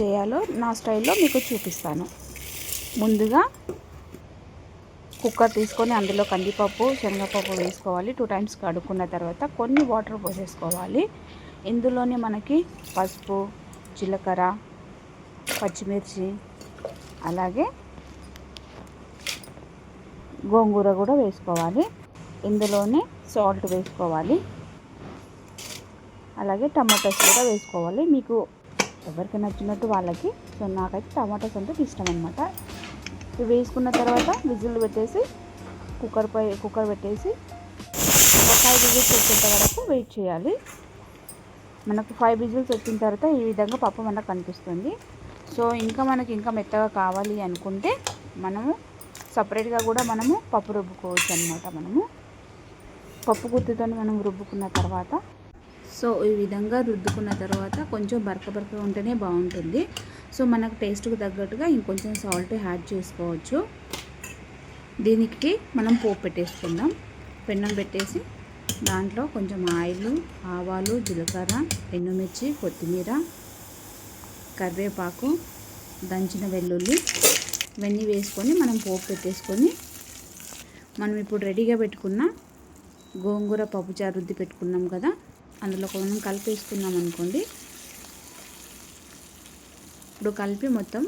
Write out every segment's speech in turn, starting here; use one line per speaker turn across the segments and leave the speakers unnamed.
చేయాలో నా స్టైల్లో మీకు చూపిస్తాను. ముందుగా కుక్కర్ తీసుకొని అందులో కందిపప్పు శనగపప్పు వేసుకోవాలి. 2 టైమ్స్ కడుక్కున్న తర్వాత కొన్ని వాటర్ పోసేసుకోవాలి. ఇందులోనే మనకి పసుపు, జీలకర్ర, పచ్చిమిర్చి, అలాగే గోంగూర కూడా వేసుకోవాలి. ఇందులోనే సాల్ట్ వేసుకోవాలి, అలాగే టమాటోస్ కూడా వేసుకోవాలి. మీకు ఎవరికి నచ్చినట్టు వాళ్ళకి. సో నాకైతే టమాటోస్ అంటే ఇష్టం అనమాట. ఇవి వేసుకున్న తర్వాత విజిల్ పెట్టేసి కుక్కర్ పెట్టేసి ఒక 5 విజిల్స్ వచ్చేంత వరకు వెయిట్ చేయాలి. మనకు 5 విజిల్స్ వచ్చిన తర్వాత ఈ విధంగా పప్పు మనకు కనిపిస్తుంది. సో మనకి ఇంకా మెత్తగా కావాలి అనుకుంటే మనము సపరేట్గా కూడా మనము పప్పు రుబ్బుకోవచ్చు అనమాట. మనము పప్పు గుత్తితో మనం రుబ్బుకున్న తర్వాత సో ఈ విధంగా రుద్దుకున్న తర్వాత కొంచెం బరకగా ఉంటేనే బాగుంటుంది. సో మనకు టేస్ట్కి తగ్గట్టుగా ఇంకొంచెం సాల్ట్ యాడ్ చేసుకోవచ్చు. దీనికి మనం పోపు పెట్టేసుకుందాం. పెన్నం పెట్టేసి దాంట్లో కొంచెం ఆయిల్, ఆవాలు, జీలకర్ర, ఎండుమిర్చి, కొత్తిమీర, కరివేపాకు, దంచిన వెల్లుల్లి ఇవన్నీ వేసుకొని మనం పోపు పెట్టేసుకొని మనం ఇప్పుడు రెడీగా పెట్టుకున్న గోంగూర పప్పుచారు రుద్ది పెట్టుకున్నాం కదా, అందులో కొంచెం కలిపేసుకున్నాం అనుకోండి. ఇప్పుడు కలిపి మొత్తం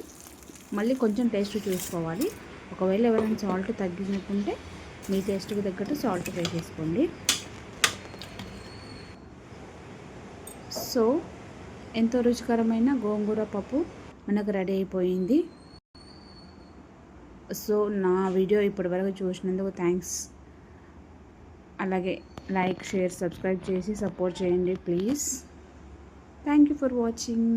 మళ్ళీ కొంచెం టేస్ట్ చూసుకోవాలి. ఒకవేళ ఎవరైనా సాల్ట్ తగ్గించుకుంటే మీ టేస్ట్కి తగ్గట్టు సాల్ట్ వేసేసుకోండి. సో ఎంతో రుచికరమైన గోంగూర పప్పు మనకు రెడీ అయిపోయింది. సో నా వీడియో ఇప్పటివరకు చూసినందుకు థ్యాంక్స్. అలాగే లైక్, షేర్, సబ్స్క్రైబ్ చేసి సపోర్ట్ చేయండి please. Thank you for watching.